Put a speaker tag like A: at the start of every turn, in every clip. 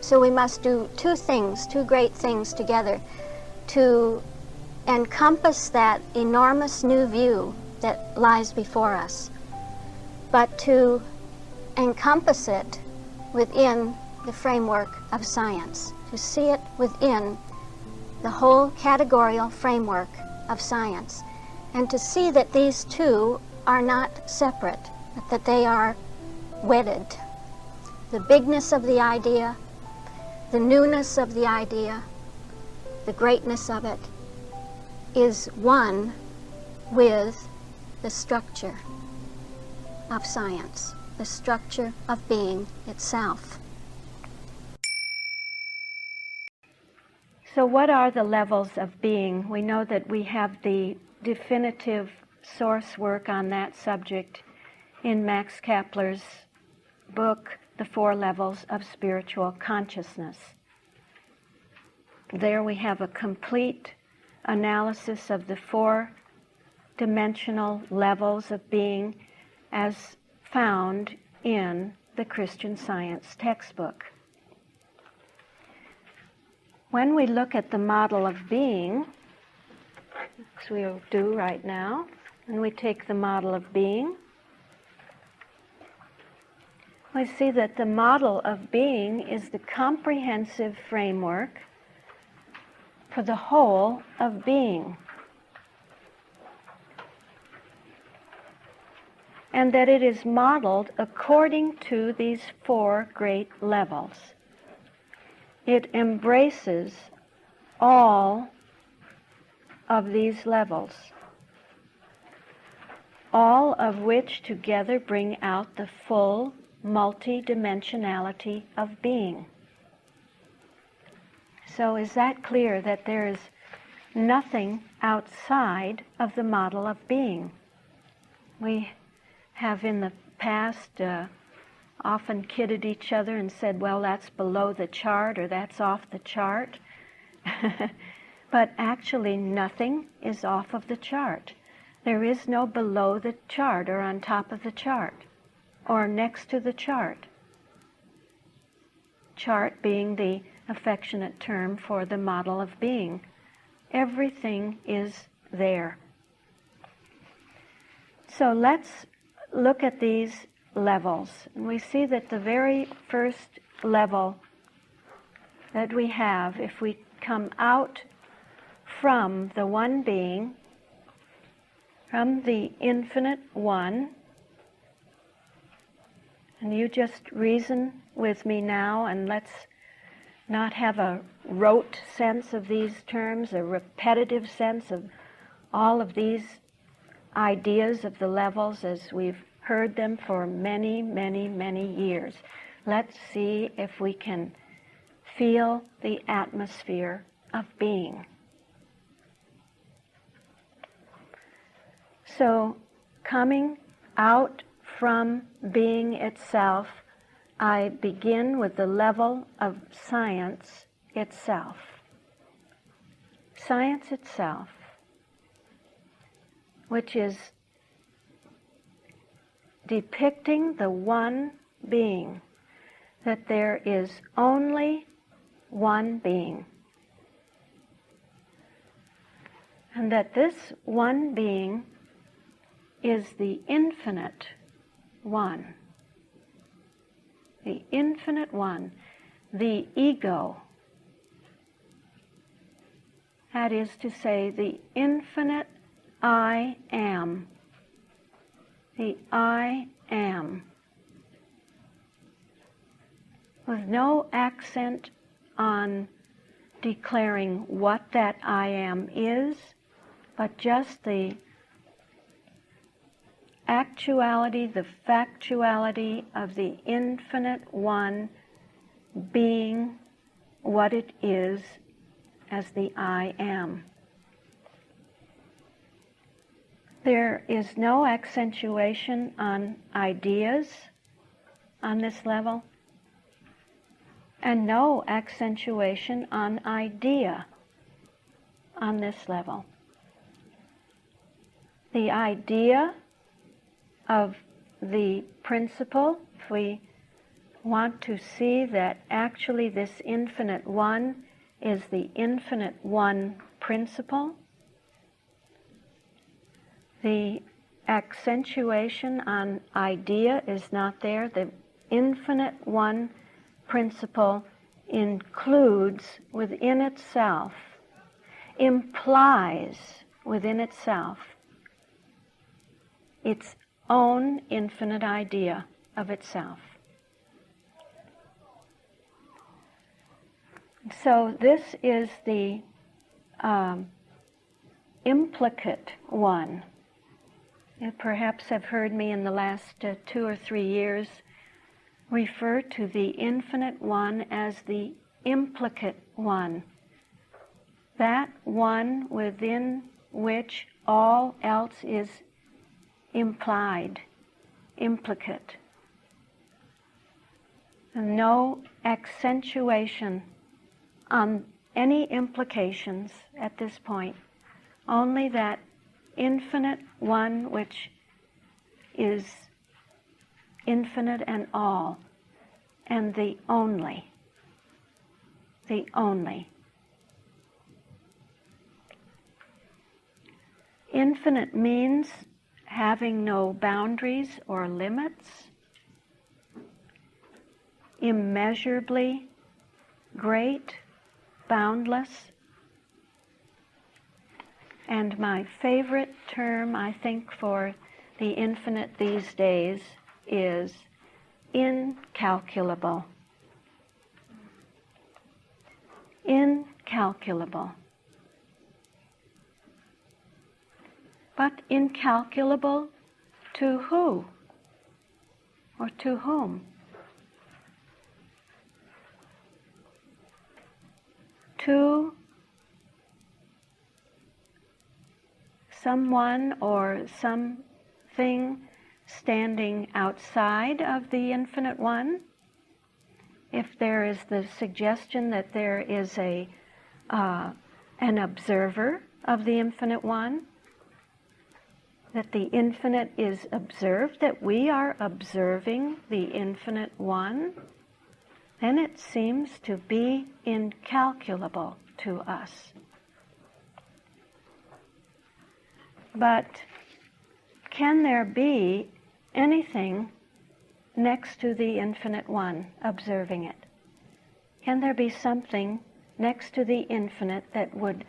A: So we must do two things, two great things together to encompass that enormous new view that lies before us, but to encompass it within the framework of science, to see it within the whole categorical framework of science, and to see that these two are not separate, but that they are wedded. The bigness of the idea, the newness of the idea, the greatness of it is one with the structure of science, the structure of being itself. So what are the levels of being? We know that we have the definitive source work on that subject in Max Kapler's book, The Four Levels of Spiritual Consciousness. There we have a complete analysis of the four-dimensional levels of being as found in the Christian Science textbook. When we look at the model of being, as we'll do right now, and we take the model of being, we see that the model of being is the comprehensive framework for the whole of being. And that it is modeled according to these four great levels. It embraces all of these levels, all of which together bring out the full multidimensionality of being. So is that clear that there is nothing outside of the model of being? We have in the past often kidded each other and said, well, that's below the chart or that's off the chart. But actually nothing is off of the chart. There is no below the chart or on top of the chart or next to the chart. Chart being the affectionate term for the model of being. Everything is there. So let's look at these levels. And we see that the very first level that we have, if we come out from the one being, from the infinite one, and you just reason with me now, and let's not have a rote sense of these terms, a repetitive sense of all of these ideas of the levels as we've heard them for many, many, many years. Let's see if we can feel the atmosphere of being. So, coming out from being itself, I begin with the level of science itself. Science itself, which is depicting the one being, that there is only one being, and that this one being is the infinite one. The infinite one, the ego. That is to say, the infinite I am. The I am. With no accent on declaring what that I am is, but just the actuality, the factuality of the infinite one being what it is as the I am. There is no accentuation on ideas on this level, and no accentuation on idea on this level. The idea of the principle, if we
B: want to see that actually this infinite one is the infinite one principle. The accentuation on idea is not there. The infinite one principle includes within itself, implies within itself, its own infinite idea of itself. So this is the implicate one. You perhaps have heard me in the last 2 or 3 years refer to the infinite one as the implicate one. That one within which all else is implied, implicate. No accentuation on any implications at this point. Only that infinite one which is infinite and all, and the only. The only. Infinite means having no boundaries or limits, immeasurably great, boundless. And my favorite term, I think, for the infinite these days is incalculable. Incalculable. But incalculable to who? Or to whom? To someone or something standing outside of the infinite one. If there is the suggestion that there is an observer of the infinite one, that the infinite is observed, that we are observing the infinite one, then it seems to be incalculable to us. But can there be anything next to the infinite one observing it? Can there be something next to the infinite that would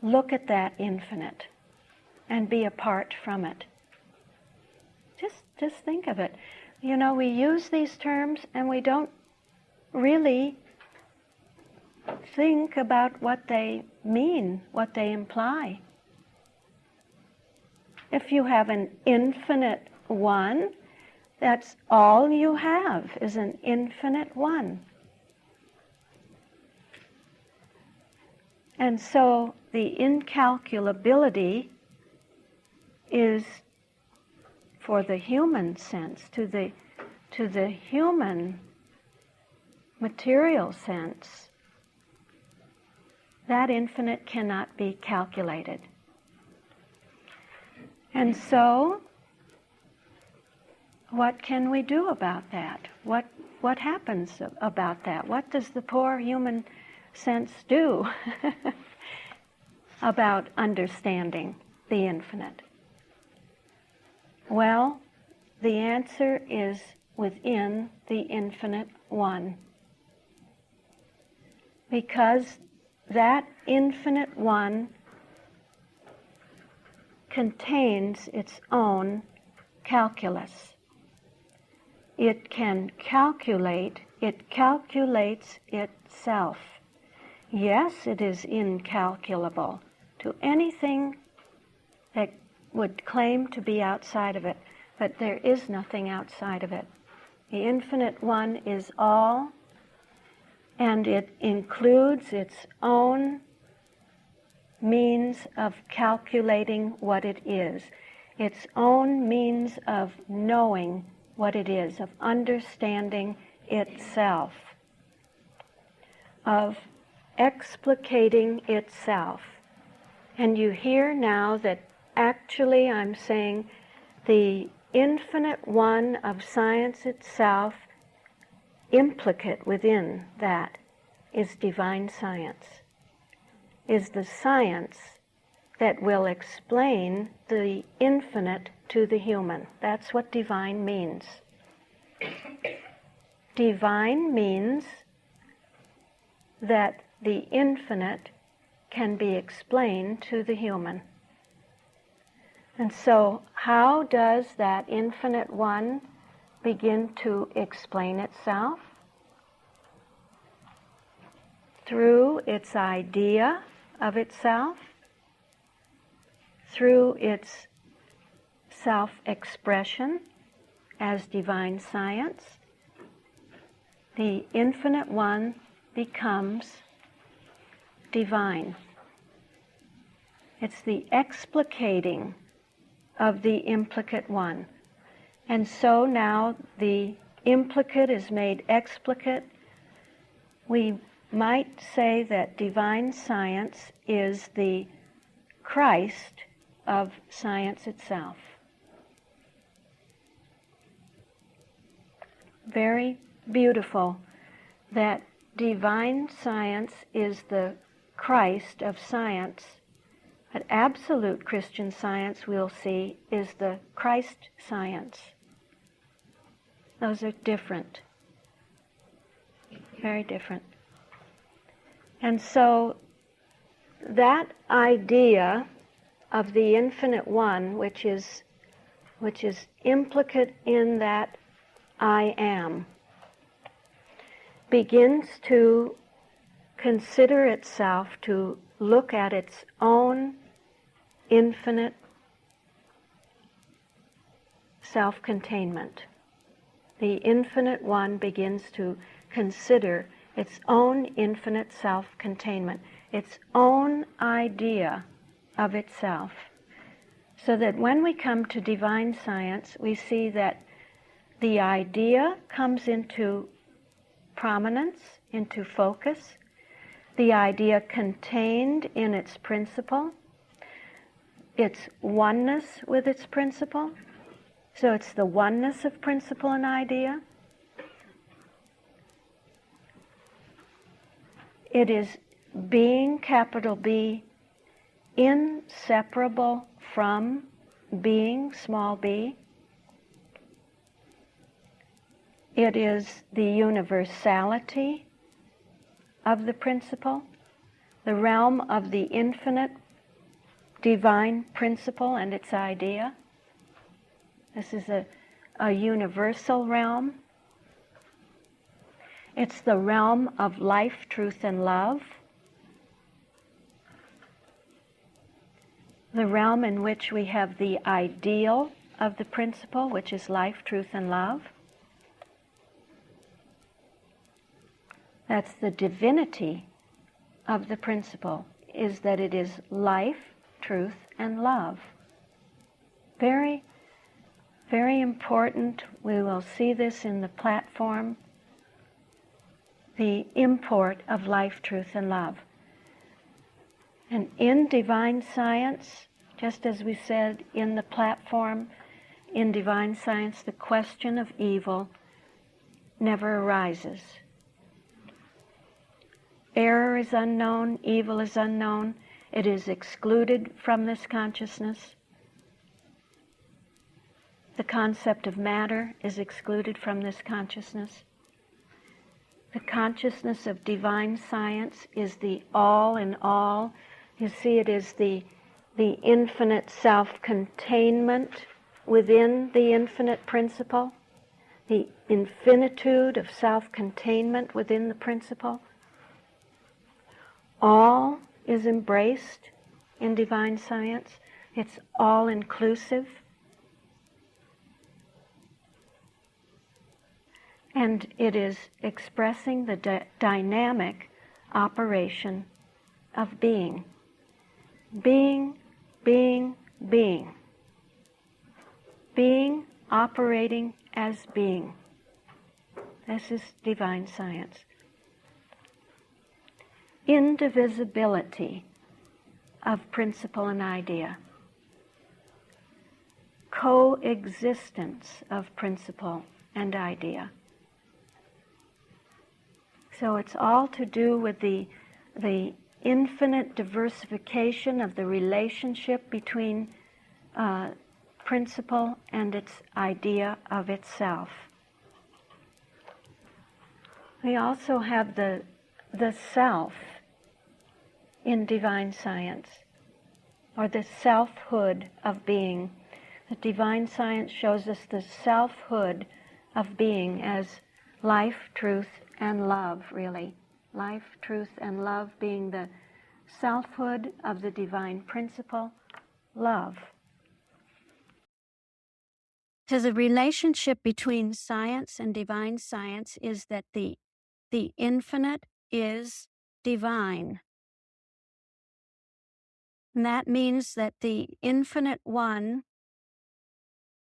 B: look at that infinite and be apart from it? Just think of it. You know, we use these terms and we don't really think about what they mean, what they imply. If you have an infinite one, that's all you have, is an infinite one. And so the incalculability is, for the human sense, to the human material sense, that infinite cannot be calculated. And so, what can we do about that? What happens about that? What does the poor human sense do about understanding the infinite? Well, the answer is within the infinite one. Because that infinite one contains its own calculus. It can calculate, it calculates itself. Yes, it is incalculable to anything that would claim to be outside of it, but there is nothing outside of it. The infinite one is all, and it includes its own means of calculating what it is, its own means of knowing what it is, of understanding itself, of explicating itself. And you hear now that actually I'm saying the infinite one of science itself implicate within that is divine science, is the science that will explain the infinite to the human. That's what divine means. Divine means that the infinite can be explained to the human. And so, how does that infinite one begin to explain itself? Through its idea of itself, through its self-expression as divine science. The infinite one becomes divine. It's the explicating of the implicate one. And so now the implicate is made explicate. We might say that divine science is the Christ of science itself. Very beautiful that divine science is the Christ of science, but absolute Christian science, we'll see, is the Christ science. Those are different, very different. And so that idea of the infinite one, which is implicate in that I am, begins to consider itself, to look at its own infinite self-containment. The infinite one begins to consider its own infinite self-containment, its own idea of itself. So that when we come to divine science, we see that the idea comes into prominence, into focus, the idea contained in its principle, its oneness with its principle. So it's the oneness of principle and idea. It is being, capital B, inseparable from being, small b. It is the universality of the principle, the realm of the infinite divine principle and its idea. This is a universal realm. It's the realm of life, truth, and love. The realm in which we have the ideal of the principle, which is life, truth, and love. That's the divinity of the principle, is that it is life, truth, and love. Very, very important. We will see this in the platform. The import of life, truth, and love. And in divine science, just as we said in the platform, in divine science, the question of evil never arises. Error is unknown, evil is unknown. It is excluded from this consciousness. The concept of matter is excluded from this consciousness. The consciousness of divine science is the all in all. You see, it is the infinite self-containment within the infinite principle, the infinitude of self-containment within the principle. All is embraced in divine science. It's all-inclusive. And it is expressing the dynamic operation of being. Being, being, being. Being operating as being. This is divine science. Indivisibility of principle and idea. Coexistence of principle and idea. So it's all to do with the infinite diversification of the relationship between principle and its idea of itself. We also have the self in divine science, or the selfhood of being. The divine science shows us the selfhood of being as life, truth, and love, really. Life, truth, and love being the selfhood of the divine principle, love. So the relationship between science and divine science is that the infinite is divine. And that means that the infinite one,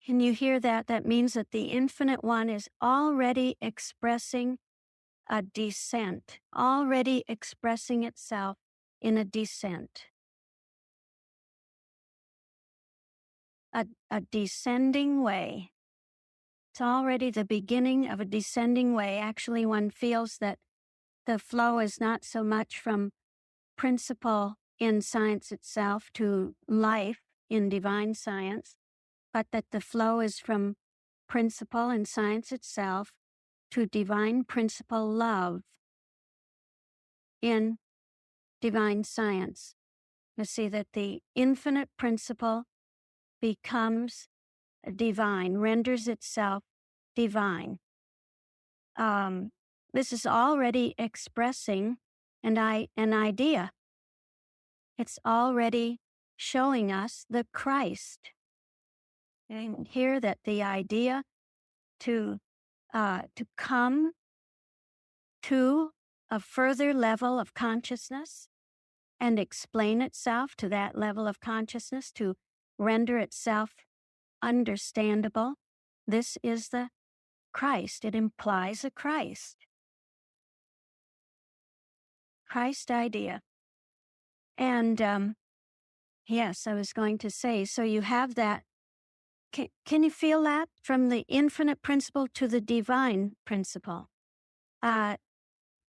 B: can you hear that? That means that the infinite one is already expressing a descent, already expressing itself in a descent. A descending way. It's already the beginning of a descending way. Actually, one feels that the flow is not so much from principle in science itself to life in divine science, but that the flow is from principle in science itself to divine principle love in divine science. You see that the infinite principle becomes divine, renders itself divine. This is already expressing an idea. It's already showing us the Christ. And here that the idea to come to a further level of consciousness and explain itself to that level of consciousness, to render itself understandable. This is the Christ. It implies a Christ. Christ idea. And yes, I was going to say, so you have that. Can you feel that from the infinite principle to the divine principle?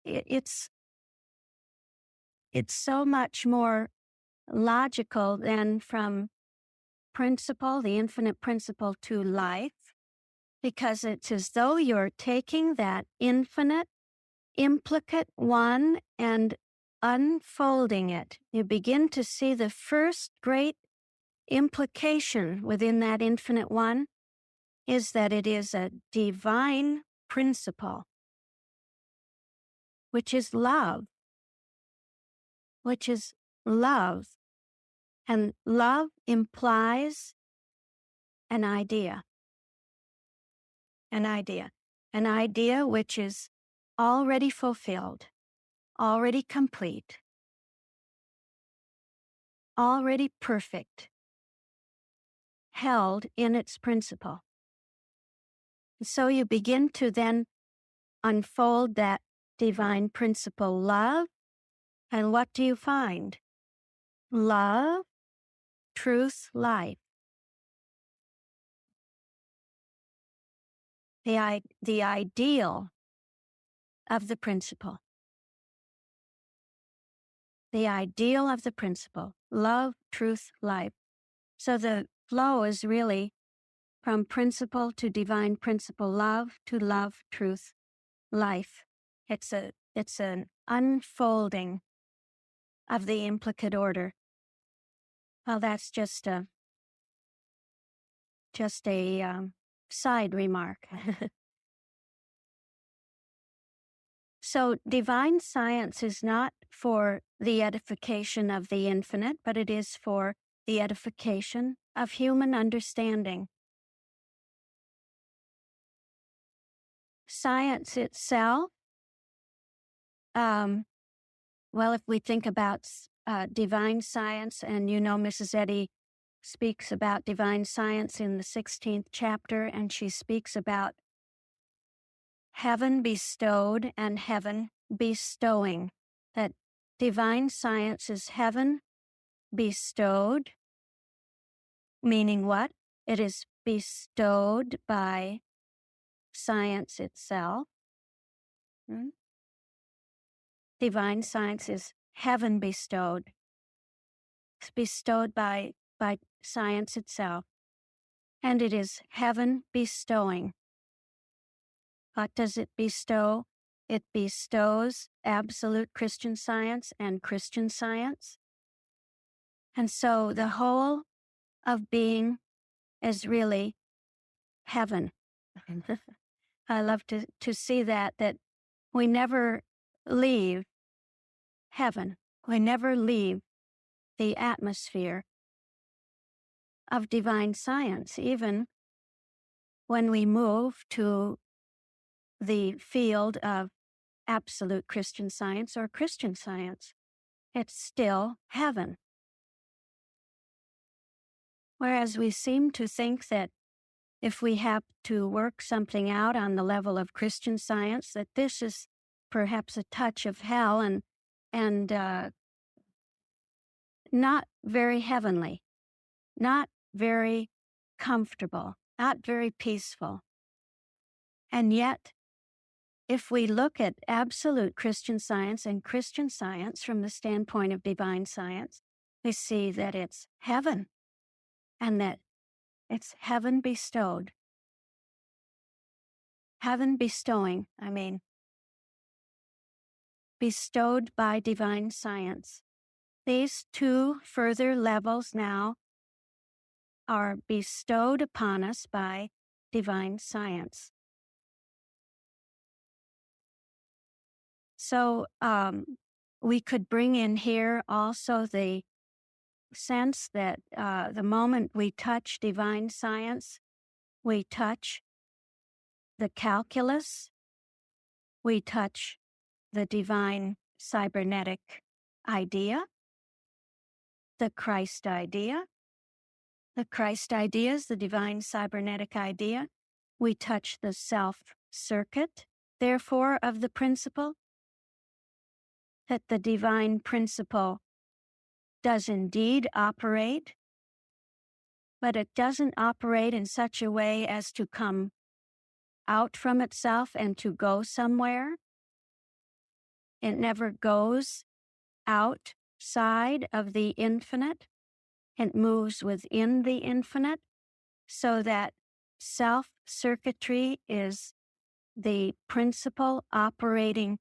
B: It's so much more logical than from principle, the infinite principle, to life, because it's as though you're taking that infinite, implicate one and unfolding it. You begin to see the first great implication within that infinite one is that it is a divine principle, which is love, which is love. And love implies an idea which is already fulfilled, already complete, already perfect, held in its principle. So you begin to then unfold that divine principle, love, and what do you find? Love, truth, life. The ideal of the principle. The ideal of the principle, love, truth, life. So the flow is really from principle to divine principle, love to love, truth, life. It's an unfolding of the implicate order. Well, that's just a side remark. So divine science is not for the edification of the infinite, but it is for the edification of human understanding. Science itself, well, if we think about divine science, and you know Mrs. Eddy speaks about divine science in the 16th chapter, and she speaks about heaven bestowed and heaven bestowing, that divine science is heaven bestowed, meaning what? It is bestowed by science itself. divine science is heaven bestowed. It's bestowed by science itself. And it is heaven bestowing. What does it bestow? It bestows absolute Christian Science and Christian Science. And so the whole of being is really heaven. I love to see that we never leave heaven. We never leave the atmosphere of divine science, even when we move to the field of absolute Christian Science or Christian Science. It's still heaven. Whereas we seem to think that if we have to work something out on the level of Christian Science, that this is perhaps a touch of hell and not very heavenly, not very comfortable, not very peaceful. And yet, if we look at absolute Christian Science and Christian Science from the standpoint of divine science, we see that it's heaven and that it's heaven bestowed. Heaven bestowing, bestowed by divine science. These two further levels now are bestowed upon us by divine science. So we could bring in here also the sense that the moment we touch divine science, we touch the calculus, we touch the divine cybernetic idea, the Christ idea. The Christ idea is the divine cybernetic idea. We touch the self circuit, therefore, of the principle, that the divine principle does indeed operate, but it doesn't operate in such a way as to come out from itself and to go somewhere. It never goes outside of the infinite. It moves within the infinite, so that self-circuitry is the principle operating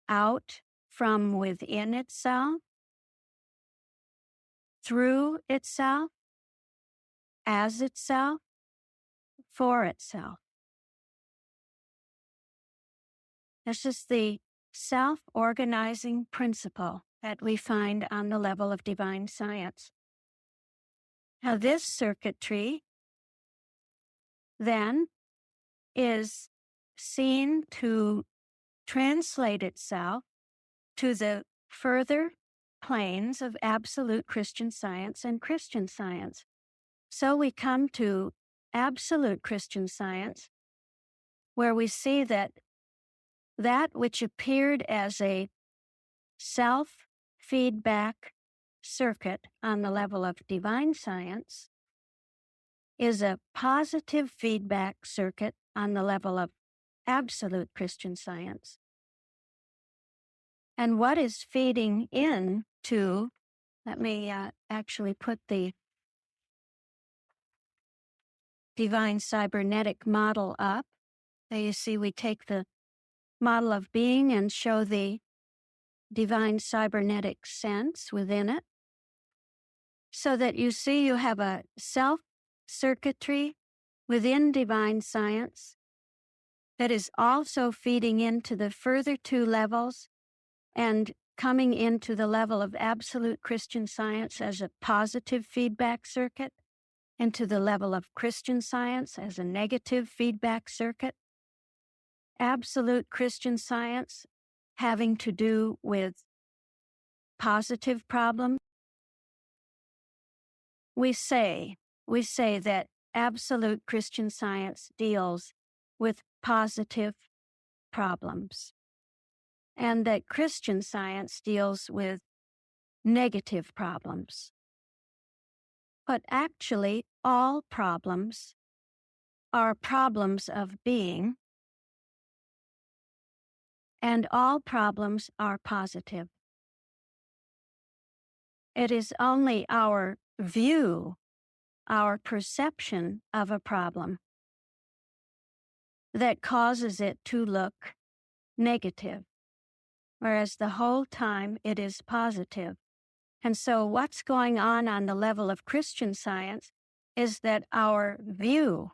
B: out from within itself, through itself, as itself, for itself. This is the self-organizing principle that we find on the level of divine science. Now, this circuitry then is seen to translate itself to the further planes of absolute Christian Science and Christian Science. So we come to absolute Christian Science, where we see that which appeared as a self-feedback circuit on the level of divine science is a positive feedback circuit on the level of absolute Christian Science. And what is feeding in to, let me actually put the divine cybernetic model up. There you see we take the model of being and show the divine cybernetic sense within it, so that you see you have a self-circuitry within divine science that is also feeding into the further two levels and coming into the level of absolute Christian Science as a positive feedback circuit, into the level of Christian Science as a negative feedback circuit. Absolute Christian Science having to do with positive problems. We say that absolute Christian Science deals with positive problems, and that Christian Science deals with negative problems. But actually, all problems are problems of being, and all problems are positive. It is only our view, our perception of a problem that causes it to look negative, whereas the whole time it is positive. And so what's going on the level of Christian Science is that our view,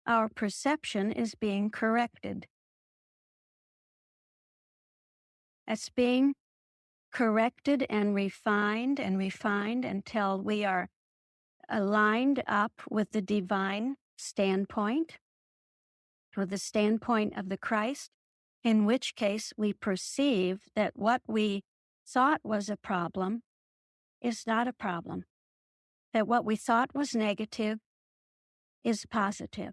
B: our perception is being corrected. It's being corrected and refined until we are aligned up with the divine standpoint, with the standpoint of the Christ, in which case we perceive that what we thought was a problem is not a problem, that what we thought was negative is positive.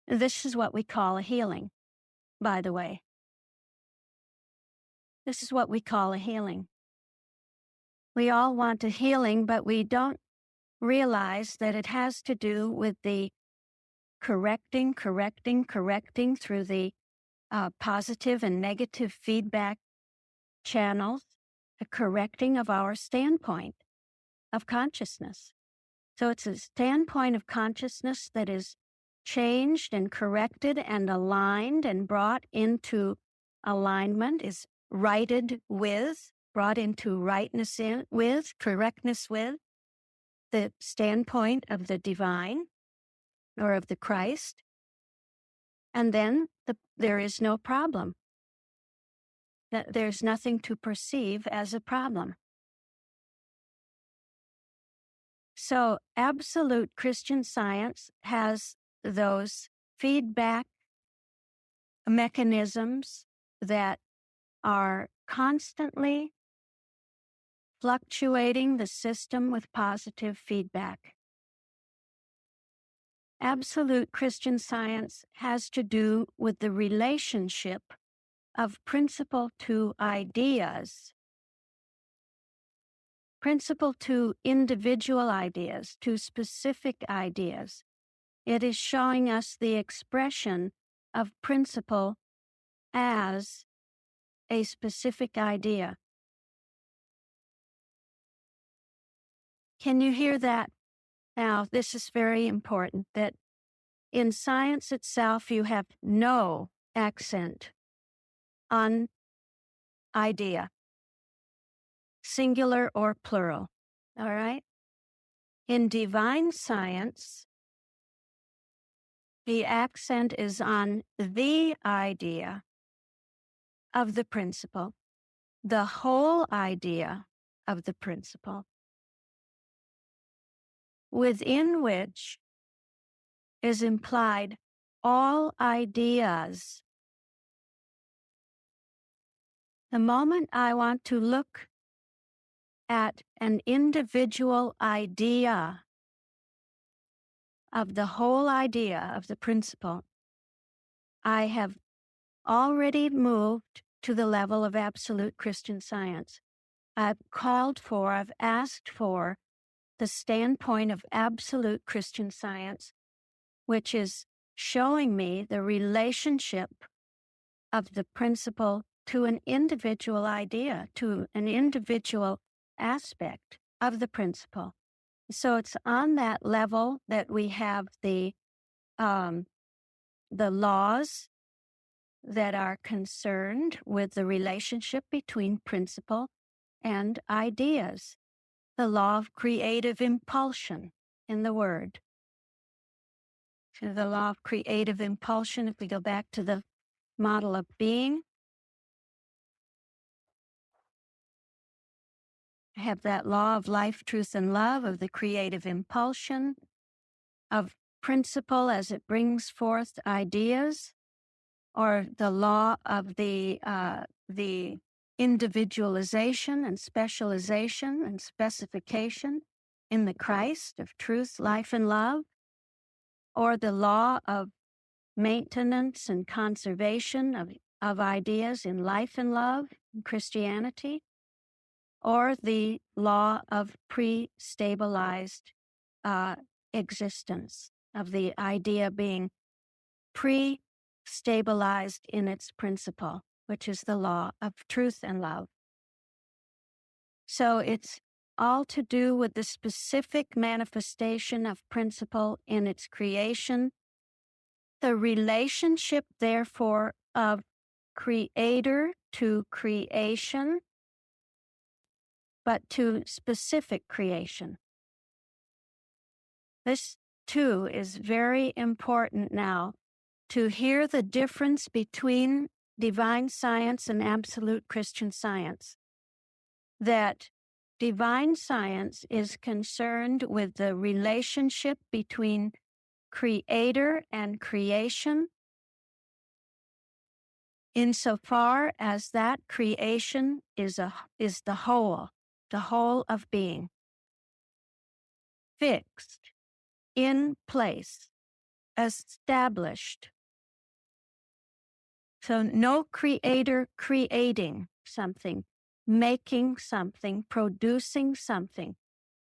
B: This is what we call a healing, by the way. This is what we call a healing. We all want a healing, but we don't realize that it has to do with the correcting through the positive and negative feedback channels, the correcting of our standpoint of consciousness. So it's a standpoint of consciousness that is changed and corrected and aligned and brought into alignment, is righted with, brought into rightness with, correctness with the standpoint of the divine or of the Christ. And then there is no problem. There's nothing to perceive as a problem. So absolute Christian Science has those feedback mechanisms that are constantly fluctuating the system with positive feedback. Absolute Christian Science has to do with the relationship of principle to ideas, principle to individual ideas, to specific ideas. It is showing us the expression of principle as a specific idea. Can you hear that? Now, this is very important, that in science itself, you have no accent on idea, singular or plural, all right? In divine science, the accent is on the idea of the principle, the whole idea of the principle, within which is implied all ideas. The moment I want to look at an individual idea of the whole idea of the principle, I have already moved to the level of absolute Christian Science. I've asked for the standpoint of absolute Christian Science, which is showing me the relationship of the principle to an individual idea, to an individual aspect of the principle. So it's on that level that we have the laws that are concerned with the relationship between principle and ideas. The law of creative impulsion in the Word. So the law of creative impulsion, if we go back to the model of being, I have that law of life, truth, and love, of the creative impulsion, of principle as it brings forth ideas, or the law of the individualization and specialization and specification in the Christ of truth, life, and love, or the law of maintenance and conservation of ideas in life and love in Christianity, or the law of pre-stabilized existence, of the idea being stabilized in its principle, which is the law of truth and love. So it's all to do with the specific manifestation of principle in its creation, the relationship, therefore, of creator to creation, but to specific creation. This, too, is very important now to hear the difference between divine science and absolute Christian science. That divine science is concerned with the relationship between creator and creation, insofar as that creation is the whole of being, fixed, in place, established. So no creator creating something, making something, producing something.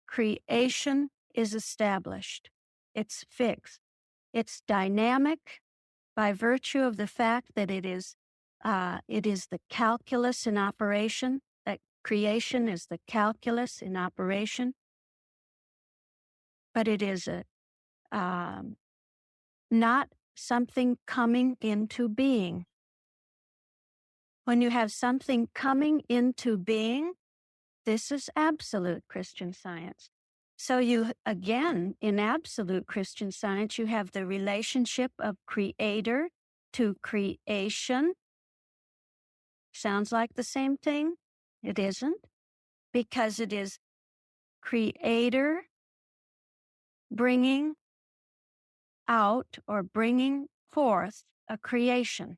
B: Creation is established. It's fixed. It's dynamic by virtue of the fact that it is the calculus in operation, that creation is the calculus in operation. But it is not something coming into being. When you have something coming into being, this is absolute Christian science. So you, again, in absolute Christian science, you have the relationship of creator to creation. Sounds like the same thing? It isn't, because it is creator bringing out or bringing forth a creation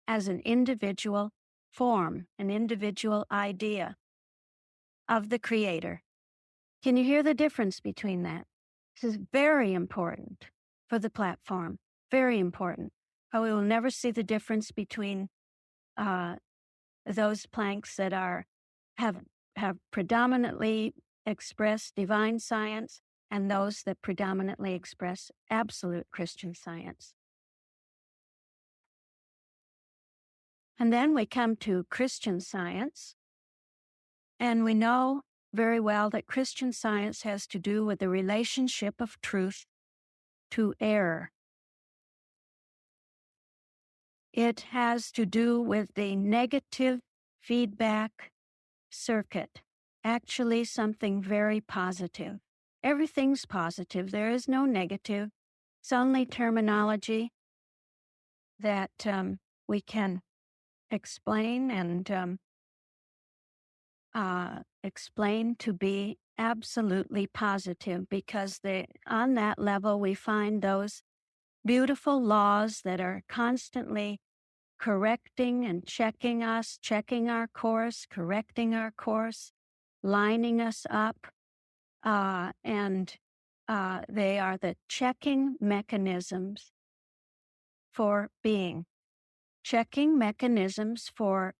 B: as an individual form, an individual idea of the creator. Can you hear the difference between that? This is very important for the platform, very important. But we will never see the difference between those planks that have predominantly expressed divine science and those that predominantly express absolute Christian science. And then we come to Christian science, and we know very well that Christian science has to do with the relationship of truth to error. It has to do with the negative feedback circuit, actually something very positive. Everything's positive. There is no negative. It's only terminology that we can explain and explain to be absolutely positive, because on that level we find those beautiful laws that are constantly correcting and checking us, checking our course, correcting our course, lining us up, and they are the checking mechanisms for being, checking mechanisms for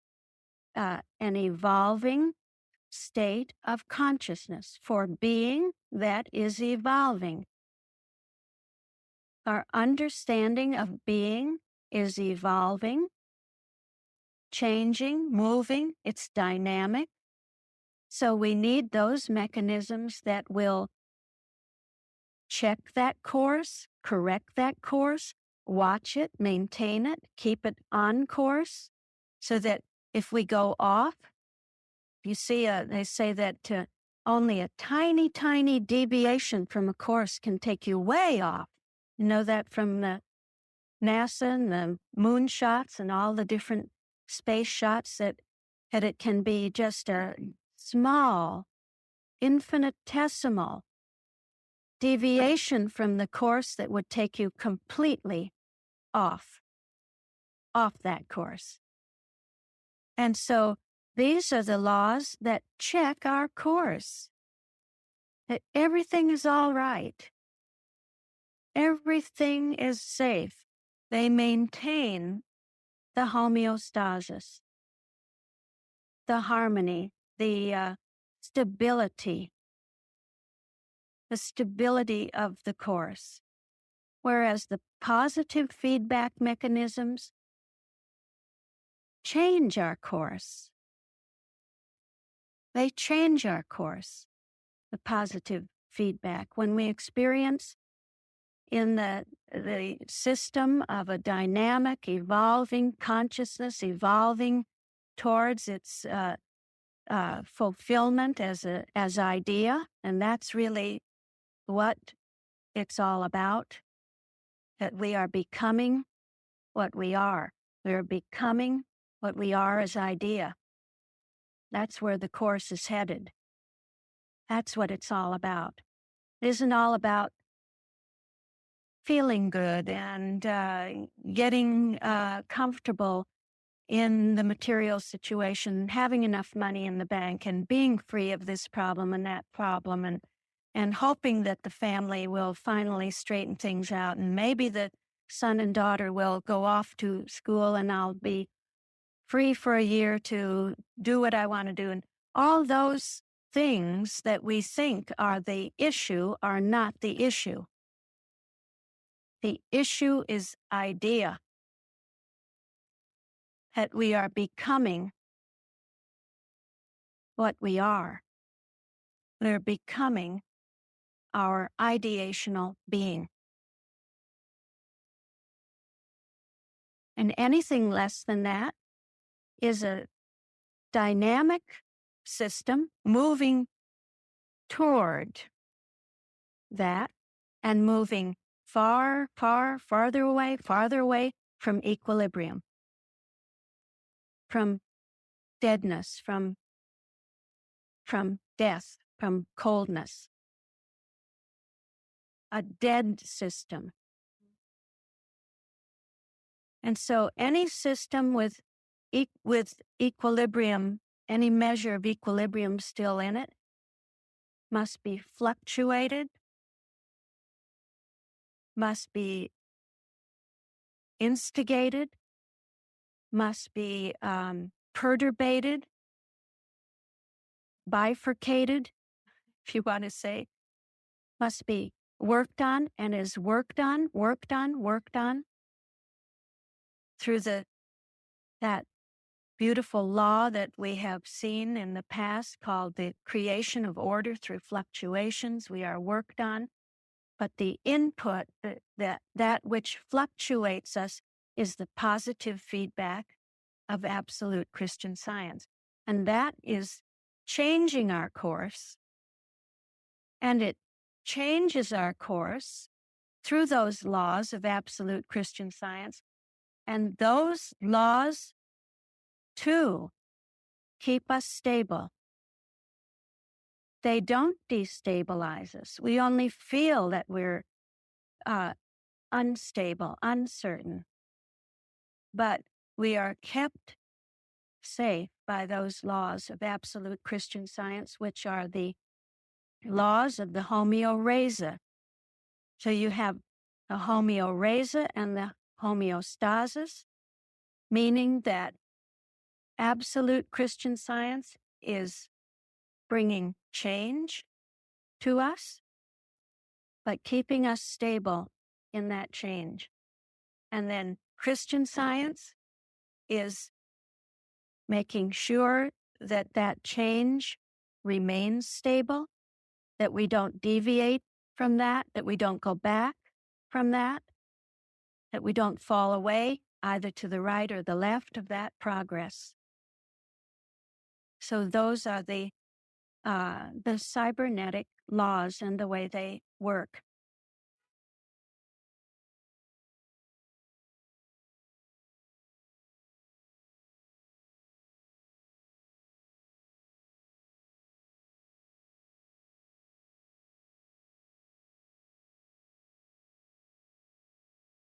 B: an evolving state of consciousness, for being that is evolving. Our understanding of being is evolving, changing, moving. It's dynamic. So we need those mechanisms that will check that course, correct that course, watch it, maintain it, keep it on course, so that if we go off, you see, they say that only a tiny, tiny deviation from a course can take you way off. You know that from the NASA and the moon shots and all the different space shots, that it can be just a small, infinitesimal deviation from the course that would take you completely off that course. And so these are the laws that check our course, that everything is all right. Everything is safe. They maintain the homeostasis, the harmony, the stability of the course. Whereas the positive feedback mechanisms change our course. They change our course, the positive feedback. When we experience in the system of a dynamic, evolving consciousness, evolving towards its fulfillment as idea, and that's really what it's all about, that we are becoming what we are. We are becoming what we are as idea. That's where the Course is headed. That's what it's all about. It isn't all about feeling good and getting comfortable in the material situation, having enough money in the bank and being free of this problem and that problem, and hoping that the family will finally straighten things out, and maybe the son and daughter will go off to school and I'll be free for a year to do what I want to do. And all those things that we think are the issue are not the issue. The issue is idea, that we are becoming what we are. We're becoming our ideational being. And anything less than that is a dynamic system moving toward that and moving farther away from equilibrium, from deadness, from death, from coldness. A dead system. And so any system with equilibrium, any measure of equilibrium still in it, must be fluctuated, must be instigated, must be perturbated, bifurcated, if you want to say, must be worked on and is worked on through that beautiful law that we have seen in the past called the creation of order through fluctuations. We are worked on, but the input, that which fluctuates us, is the positive feedback of absolute Christian Science. And that is changing our course, and it changes our course through those laws of absolute Christian Science. And those laws, too, keep us stable. They don't destabilize us. We only feel that we're unstable, uncertain. But we are kept safe by those laws of absolute Christian Science, which are the laws of the homeoraisa. So you have the homeoraisa and the homeostasis, meaning that absolute Christian Science is bringing change to us, but keeping us stable in that change. And then Christian Science is making sure that that change remains stable, that we don't deviate from that we don't go back from that we don't fall away either to the right or the left of that progress. So those are the cybernetic laws and the way they work.